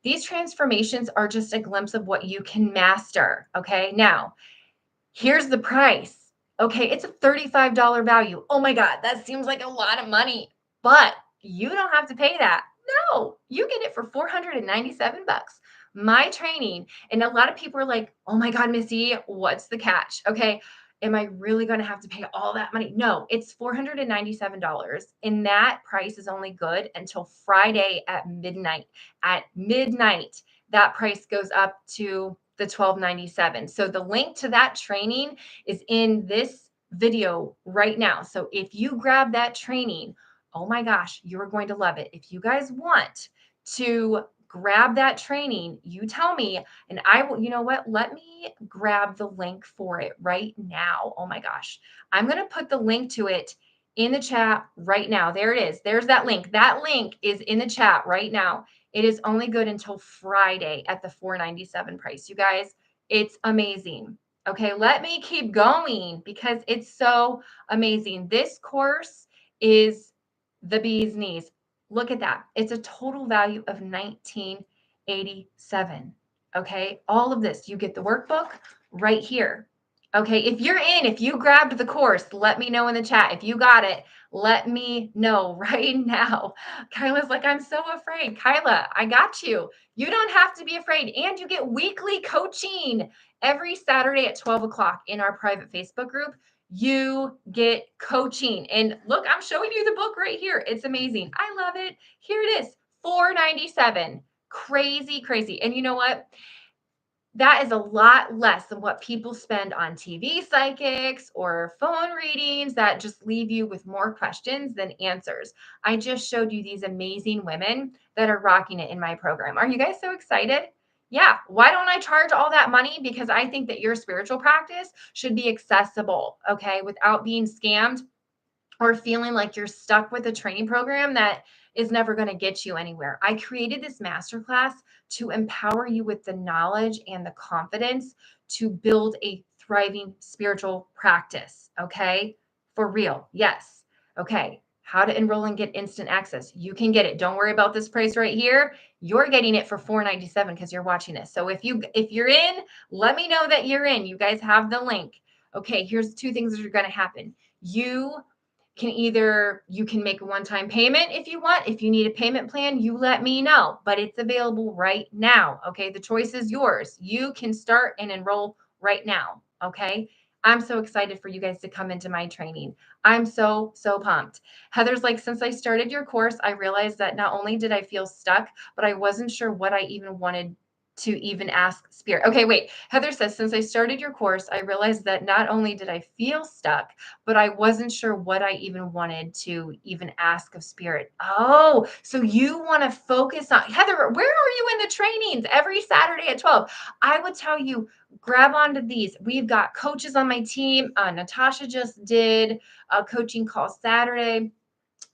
these transformations are just a glimpse of what you can master. Okay, now here's the price. Okay, it's a $35 value. Oh my God, that seems like a lot of money, but you don't have to pay that. No, you get it for 497 bucks. My training, and a lot of people are like, "Oh my God, Missy, what's the catch?" Okay, am I really going to have to pay all that money? No, it's $497, and that price is only good until Friday at midnight. At midnight, that price goes up to the 1297. So the link to that training is in this video right now. So if you grab that training, oh my gosh, you're going to love it. If you guys want to grab that training, you tell me, and I will, you know what? Let me grab the link for it right now. Oh my gosh. I'm going to put the link to it in the chat right now. There it is. There's that link. That link is in the chat right now. It is only good until Friday at the 497 price. You guys, it's amazing. Okay, let me keep going because it's so amazing. This course is the bee's knees. Look at that. It's a total value of $1987. Okay. All of this, you get the workbook right here. Okay. If you grabbed the course, let me know in the chat. If you got it, let me know right now. Kyla's like, I'm so afraid. Kyla, I got you. You don't have to be afraid. And you get weekly coaching every Saturday at 12 o'clock in our private Facebook group. You get coaching. And look, I'm showing you the book right here. It's amazing. I love it. Here it is, $4.97. Crazy, crazy. And you know what? That is a lot less than what people spend on TV psychics or phone readings that just leave you with more questions than answers. I just showed you these amazing women that are rocking it in my program. Are you guys so excited? Yeah. Why don't I charge all that money? Because I think that your spiritual practice should be accessible, okay, without being scammed or feeling like you're stuck with a training program that is never going to get you anywhere. I created this masterclass to empower you with the knowledge and the confidence to build a thriving spiritual practice. Okay. For real. Yes. Okay. How to enroll and get instant access. You can get it. Don't worry about this price right here. You're getting it for $4.97 because you're watching this. So if you're in, let me know that you're in. You guys have the link. Okay, here's two things that are going to happen. You can make a one-time payment if you want. If you need a payment plan, you let me know, but it's available right now. Okay. The choice is yours. You can start and enroll right now. Okay. I'm so excited for you guys to come into my training. I'm so, so pumped. Heather's like, since I started your course, I realized that not only did I feel stuck, but I wasn't sure what I even wanted to even ask spirit. Okay, wait. Heather says, since I started your course, I realized that not only did I feel stuck, but I wasn't sure what I even wanted to even ask of spirit. Oh, so you want to focus on Heather, where are you in the trainings every Saturday at 12? I would tell you, grab onto these. We've got coaches on my team. Natasha just did a coaching call Saturday.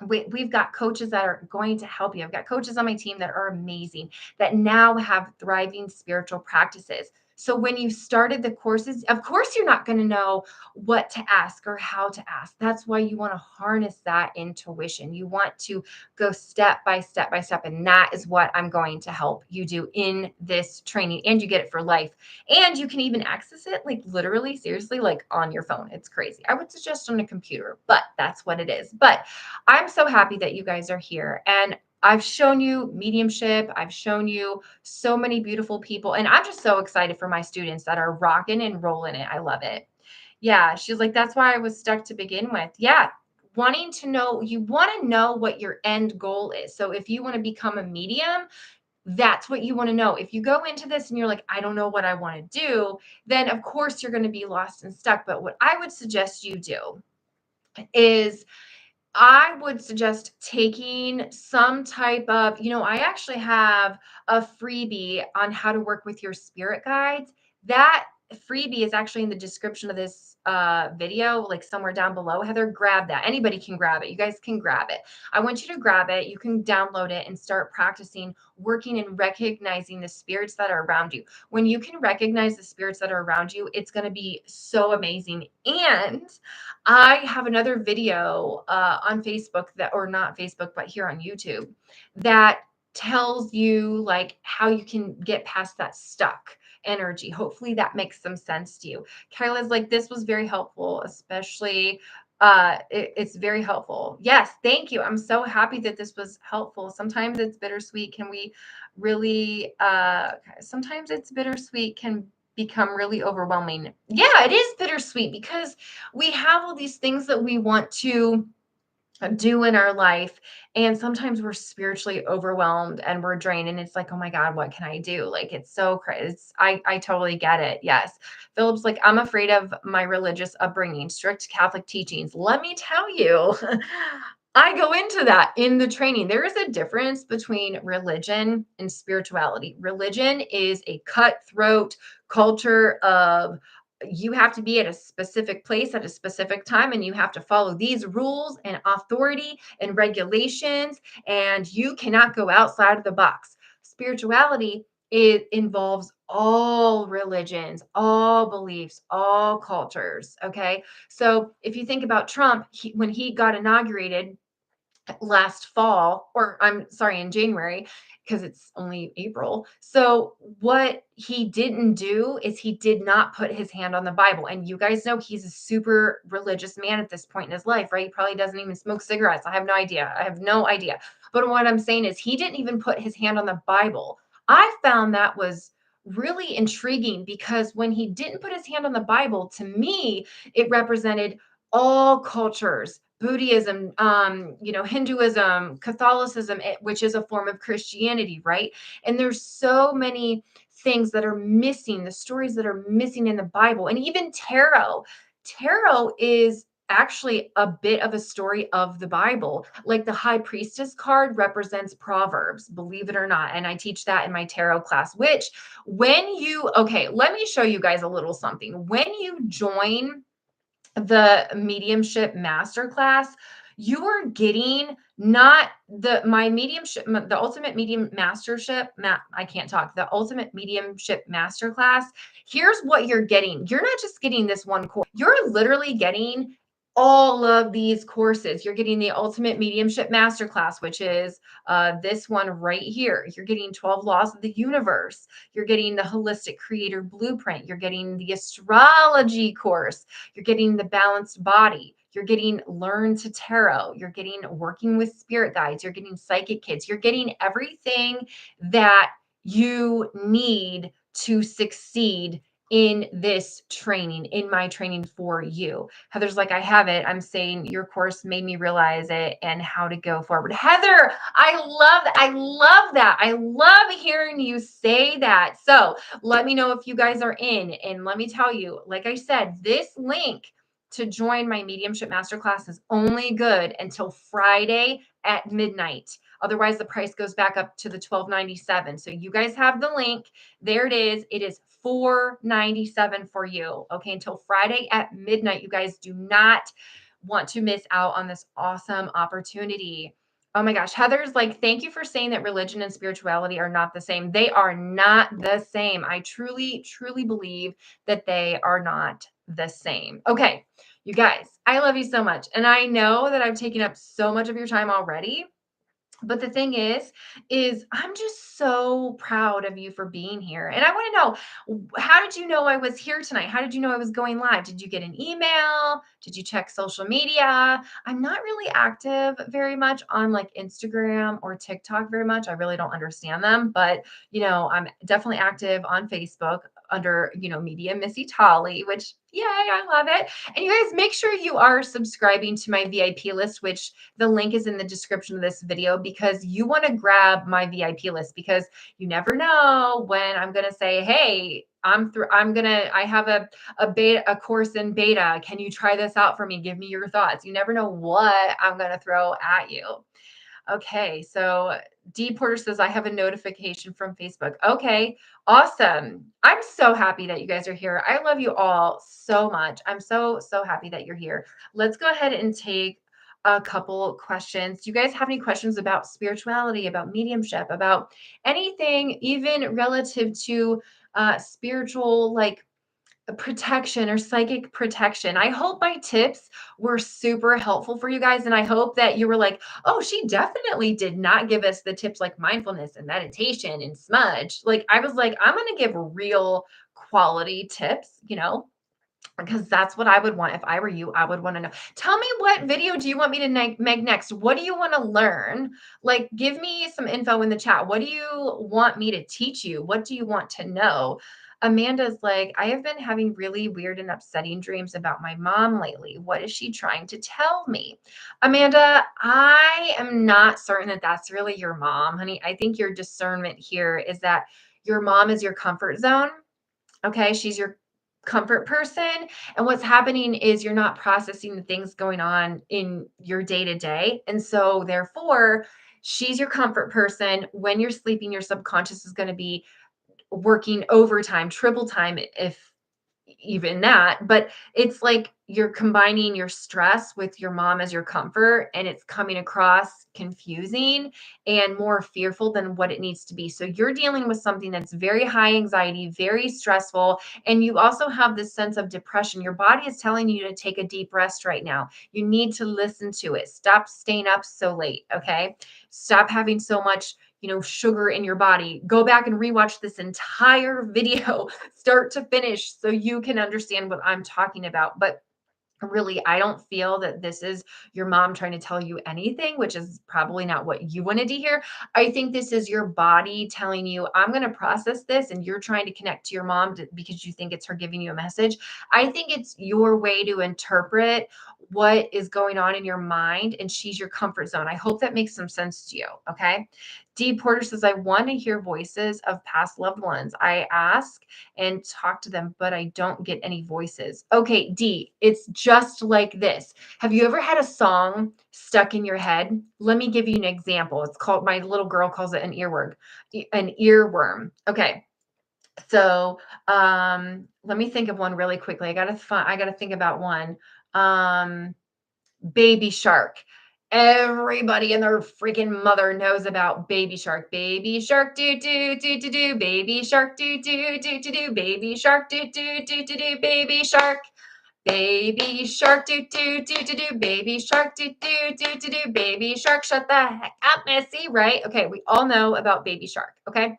We've got coaches that are going to help you. I've got coaches on my team that are amazing, that now have thriving spiritual practices. So when you started the courses, of course, you're not going to know what to ask or how to ask. That's why you want to harness that intuition. You want to go step by step by step. And that is what I'm going to help you do in this training. And you get it for life. And you can even access it like literally, seriously, like on your phone. It's crazy. I would suggest on a computer, but that's what it is. But I'm so happy that you guys are here. And I've shown you mediumship. I've shown you so many beautiful people. And I'm just so excited for my students that are rocking and rolling it. I love it. Yeah. She's like, that's why I was stuck to begin with. Yeah. Wanting to know, you want to know what your end goal is. So if you want to become a medium, that's what you want to know. If you go into this and you're like, I don't know what I want to do, then of course you're going to be lost and stuck. But what I would suggest you do is I would suggest taking some type of, I actually have a freebie on how to work with your spirit guides. That freebie is actually in the description of this video, like somewhere down below. Heather, grab that. Anybody can grab it. You guys can grab it. I want you to grab it. You can download it and start practicing working and recognizing the spirits that are around you. When you can recognize the spirits that are around you, it's going to be so amazing. And I have another video on Facebook that, or not Facebook, but here on YouTube that tells you like how you can get past that stuck energy. Hopefully that makes some sense to you. Kyla's like, this was very helpful, especially it's very helpful. Yes, thank you. I'm so happy that this was helpful. Sometimes it's bittersweet. Can we really sometimes it's bittersweet can become really overwhelming. Yeah, it is bittersweet because we have all these things that we want to do in our life. And sometimes we're spiritually overwhelmed and we're drained. And it's like, oh my God, what can I do? Like, it's so crazy. I totally get it. Yes. Philip's like, I'm afraid of my religious upbringing, strict Catholic teachings. Let me tell you, I go into that in the training. There is a difference between religion and spirituality. Religion is a cutthroat culture of you have to be at a specific place at a specific time and you have to follow these rules and authority and regulations and you cannot go outside of the box. Spirituality, it involves all religions, all beliefs, all cultures. Okay. So if you think about Trump, when he got inaugurated, last fall, or I'm sorry, in January, because it's only April. So what he didn't do is he did not put his hand on the Bible. And you guys know he's a super religious man at this point in his life, right? He probably doesn't even smoke cigarettes. I have no idea. I have no idea. But what I'm saying is he didn't even put his hand on the Bible. I found that was really intriguing because when he didn't put his hand on the Bible, to me, it represented all cultures, Buddhism, Hinduism, Catholicism, which is a form of Christianity, right? And there's so many things that are missing, the stories that are missing in the Bible, and even tarot. Tarot is actually a bit of a story of the Bible. Like the high priestess card represents Proverbs, believe it or not. And I teach that in my tarot class, which okay, let me show you guys a little something. When you join the mediumship masterclass, you are getting not my mediumship, the ultimate medium mastership. I can't talk. The ultimate mediumship masterclass. Here's what you're getting. You're not just getting this one course. You're literally getting all of these courses. You're getting the ultimate mediumship masterclass, which is this one right here. You're getting 12 laws of the universe. You're getting the holistic creator blueprint. You're getting the astrology course. You're getting the balanced body. You're getting learn to tarot. You're getting working with spirit guides. You're getting psychic kids. You're getting everything that you need to succeed in this training, in my training for you. Heather's like, I have it. I'm saying your course made me realize it and how to go forward. Heather, I love that. I love that. I love hearing you say that. So let me know if you guys are in. And let me tell you, like I said, this link to join my mediumship masterclass is only good until Friday at midnight. Otherwise, the price goes back up to the $12.97. So you guys have the link. There it is. It is $4.97 for you. Okay, until Friday at midnight. You guys do not want to miss out on this awesome opportunity. Oh my gosh. Heather's like, thank you for saying that religion and spirituality are not the same. They are not the same. I truly, truly believe that they are not the same. Okay, you guys, I love you so much. And I know that I've taken up so much of your time already. But the thing is I'm just so proud of you for being here. And I want to know, how did you know I was here tonight? How did you know I was going live? Did you get an email? Did you check social media? I'm not really active very much on like Instagram or TikTok very much. I really don't understand them, but I'm definitely active on Facebook under, Media Missy Tolly, which yay, I love it. And you guys make sure you are subscribing to my VIP list, which the link is in the description of this video, because you want to grab my VIP list, because you never know when I'm going to say, hey, I have a course in beta. Can you try this out for me? Give me your thoughts. You never know what I'm going to throw at you. Okay, so D Porter says, I have a notification from Facebook. Okay, awesome. I'm so happy that you guys are here. I love you all so much. I'm so, so happy that you're here. Let's go ahead and take a couple questions. Do you guys have any questions about spirituality, about mediumship, about anything, even relative to spiritual, like protection or psychic protection? I hope my tips were super helpful for you guys. And I hope that you were like, oh, she definitely did not give us the tips like mindfulness and meditation and smudge. Like, I was like, I'm going to give real quality tips, because that's what I would want. If I were you, I would want to know. Tell me, what video do you want me to make next? What do you want to learn? Like, give me some info in the chat. What do you want me to teach you? What do you want to know? Amanda's like, I have been having really weird and upsetting dreams about my mom lately. What is she trying to tell me? Amanda, I am not certain that that's really your mom, honey. I think your discernment here is that your mom is your comfort zone. Okay, she's your comfort person. And what's happening is you're not processing the things going on in your day to day. And so, therefore, she's your comfort person. When you're sleeping, your subconscious is going to be working overtime, triple time, if even that, but it's like you're combining your stress with your mom as your comfort, and it's coming across confusing and more fearful than what it needs to be. So you're dealing with something that's very high anxiety, very stressful, and you also have this sense of depression. Your body is telling you to take a deep rest right now. You need to listen to it. Stop staying up so late, okay? Stop having so much, sugar in your body. Go back and rewatch this entire video start to finish so you can understand what I'm talking about. But really, I don't feel that this is your mom trying to tell you anything, which is probably not what you wanted to hear. I think this is your body telling you, I'm going to process this, and you're trying to connect to your mom because you think it's her giving you a message. I think it's your way to interpret what is going on in your mind, and she's your comfort zone. I hope that makes some sense to you. Okay. D. Porter says, I want to hear voices of past loved ones. I ask and talk to them, but I don't get any voices. Okay, D, it's just like this. Have you ever had a song stuck in your head? Let me give you an example. It's called, my little girl calls it an earworm. An earworm. Okay. So let me think of one really quickly. I gotta think about one. Um Baby Shark. Everybody and their freaking mother knows about Baby Shark. Baby Shark, do do do do do. Baby Shark, do do do do do. Baby Shark, do do do do do. Baby Shark. Baby Shark, do do do do do. Baby Shark, do do do do do. Baby Shark, shut the heck up, Missy. Right? Okay, we all know about Baby Shark. Okay,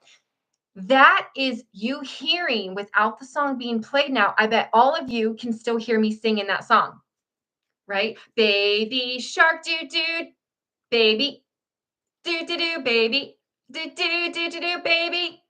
that is you hearing without the song being played. Now, I bet all of you can still hear me singing that song, right? Baby shark, do do, baby, do do do, baby, do do do do do, baby.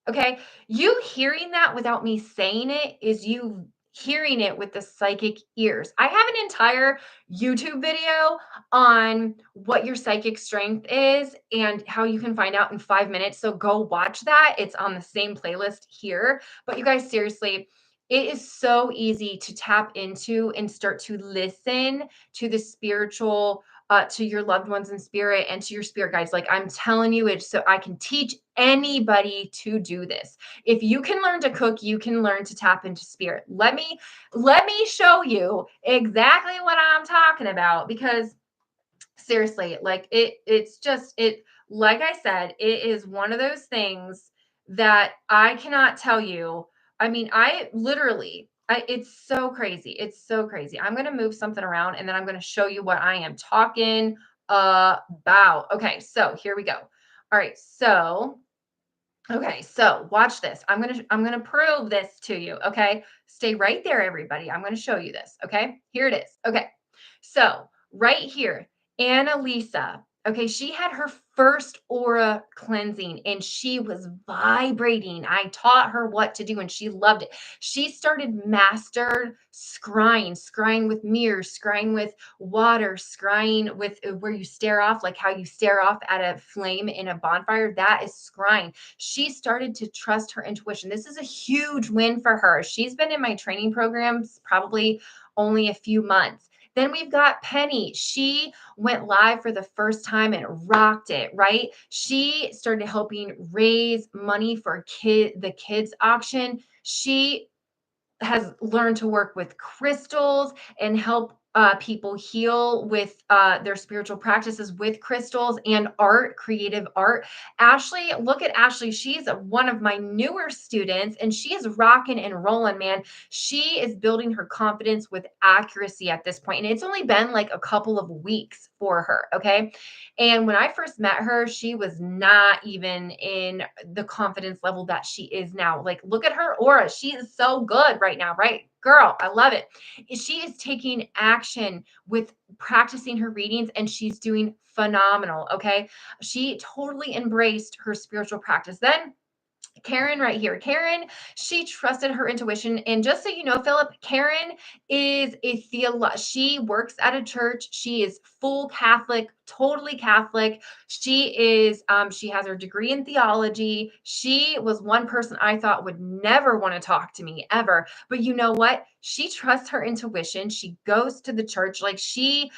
Okay. You hearing that without me saying it is you hearing it with the psychic ears. I have an entire YouTube video on what your psychic strength is and how you can find out in 5 minutes. So go watch that. It's on the same playlist here. But you guys, seriously, it is so easy to tap into and start to listen to the spiritual, to your loved ones in spirit and to your spirit guides. Like I'm telling you, it's so I can teach anybody to do this. If you can learn to cook, you can learn to tap into spirit. Let me show you exactly what I'm talking about, because seriously, like it's just it like I said, it is one of those things that I cannot tell you. I mean, it's so crazy. It's so crazy. I'm going to move something around, and then I'm going to show you what I am talking about. Okay, so here we go. All right, so okay, so watch this. I'm gonna prove this to you. Okay, stay right there, everybody. I'm gonna show you this. Okay, here it is. Okay, so right here, Annalisa. Okay, she had her first aura cleansing and she was vibrating. I taught her what to do and she loved it. She started mastered scrying with mirrors, scrying with water, scrying with where you stare off, like how you stare off at a flame in a bonfire. That is scrying. She started to trust her intuition. This is a huge win for her. She's been in my training programs probably only a few months. Then we've got Penny. She went live for the first time and rocked it, right? She started helping raise money for the kids auction. She has learned to work with crystals and help people heal with their spiritual practices with crystals and art, creative art. Ashley, look at Ashley. She's one of my newer students and she is rocking and rolling, man. She is building her confidence with accuracy at this point. And it's only been like a couple of weeks for her. Okay. And when I first met her, she was not even in the confidence level that she is now. Like, look at her aura. She is so good right now, right? Girl, I love it. She is taking action with practicing her readings and she's doing phenomenal. Okay. She totally embraced her spiritual practice. Then Karen right here. Karen, she trusted her intuition. And just so you know, Philip, Karen is a she works at a church. She is full Catholic, totally Catholic. She has her degree in theology. She was one person I thought would never want to talk to me ever. But you know what? She trusts her intuition. She goes to the church. Like she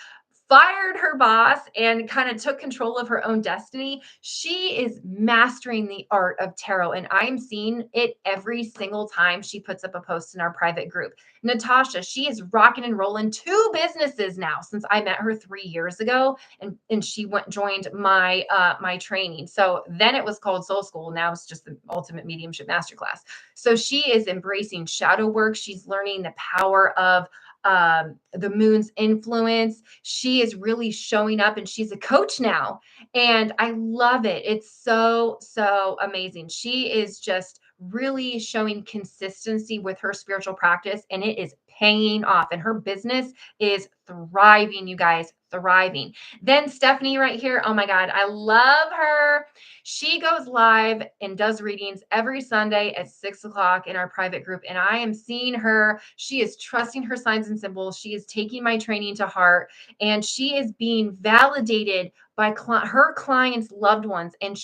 fired her boss and kind of took control of her own destiny. She is mastering the art of tarot, and I'm seeing it every single time she puts up a post in our private group. Natasha, she is rocking and rolling 2 businesses now since I met her 3 years ago, and she went joined my training. So then it was called Soul School. Now it's just the Ultimate Mediumship Masterclass. So she is embracing shadow work. She's learning the power of the moon's influence. She is really showing up, and she's a coach now. And I love it. It's so, so amazing. She is just really showing consistency with her spiritual practice, and it is paying off. And her business is thriving, you guys, thriving. Then Stephanie right here. Oh my God, I love her. She goes live and does readings every Sunday at 6 o'clock in our private group. And I am seeing her. She is trusting her signs and symbols. She is taking my training to heart, and she is being validated by her clients' loved ones. And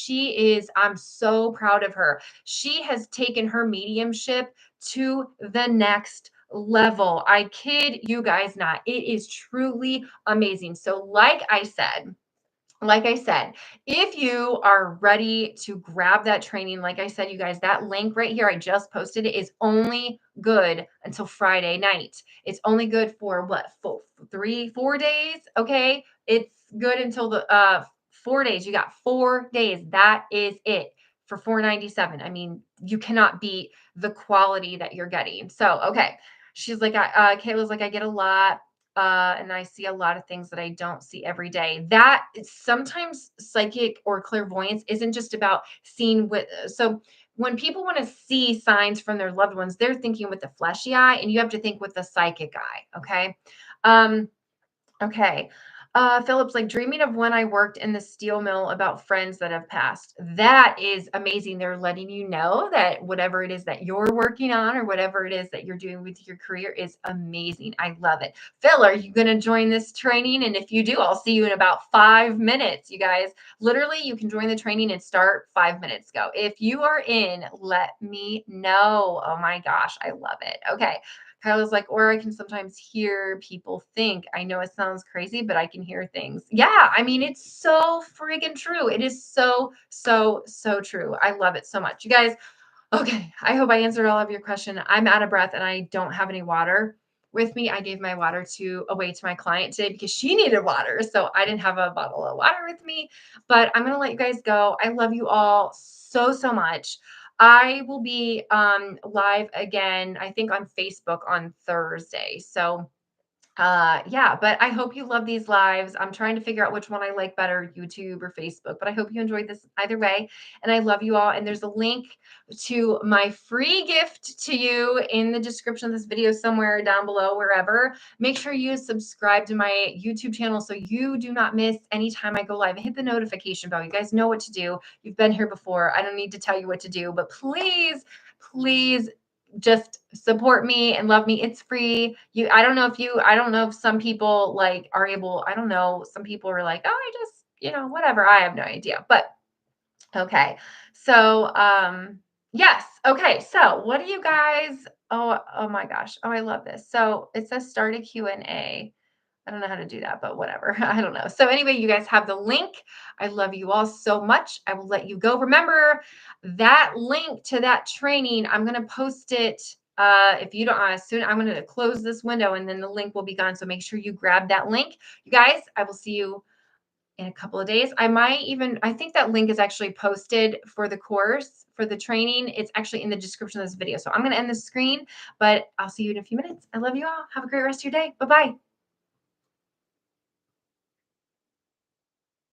I'm so proud of her. She has taken her mediumship to the next level. I kid you guys not. It is truly amazing. So, like I said, if you are ready to grab that training, like I said, you guys, that link right here, I just posted it, is only good until Friday night. It's only good for what, 4 days? Okay. It's good until the 4 days. You got 4 days. That is it for $4.97. I mean, you cannot beat the quality that you're getting. So, okay. She's like, Kayla's like, I get a lot. And I see a lot of things that I don't see every day. That is sometimes psychic or clairvoyance isn't just about seeing with. So when people want to see signs from their loved ones, they're thinking with the fleshy eye, and you have to think with the psychic eye. Okay. Um, Okay. Philip's like dreaming of when I worked in the steel mill about friends that have passed. That is amazing. They're letting you know that whatever it is that you're working on or whatever it is that you're doing with your career is amazing. I love it. Phil, are you going to join this training? And if you do, I'll see you in about 5 minutes, you guys. Literally, you can join the training and start 5 minutes ago. If you are in, let me know. Oh my gosh, I love it. Okay. Kyla's like, or I can sometimes hear people think. I know it sounds crazy, but I can hear things. Yeah, I mean, it's so freaking true. It is so, so, so true. I love it so much. You guys, okay, I hope I answered all of your question. I'm out of breath and I don't have any water with me. I gave my water away to my client today because she needed water. So I didn't have a bottle of water with me, but I'm going to let you guys go. I love you all so, so much. I will be live again, I think on Facebook on Thursday. So yeah, but I hope you love these lives. I'm trying to figure out which one I like better, YouTube or Facebook, but I hope you enjoyed this either way. And I love you all. And there's a link to my free gift to you in the description of this video, somewhere down below, wherever. Make sure you subscribe to my YouTube channel so you do not miss any time I go live. Hit the notification bell. You guys know what to do. You've been here before. I don't need to tell you what to do, but please, please just support me and love me. It's free. I don't know if some people like are able, I don't know. Some people are like, oh, I just, whatever. I have no idea. But okay. So, yes. Okay. So what do you guys, oh my gosh. Oh, I love this. So it says start a Q&A. I don't know how to do that, but whatever. I don't know. So anyway, you guys have the link. I love you all so much. I will let you go. Remember that link to that training. I'm going to post it. If you don't, soon I'm going to close this window and then the link will be gone. So make sure you grab that link. You guys, I will see you in a couple of days. I think that link is actually posted for the course, for the training. It's actually in the description of this video. So I'm going to end the screen, but I'll see you in a few minutes. I love you all. Have a great rest of your day. Bye-bye.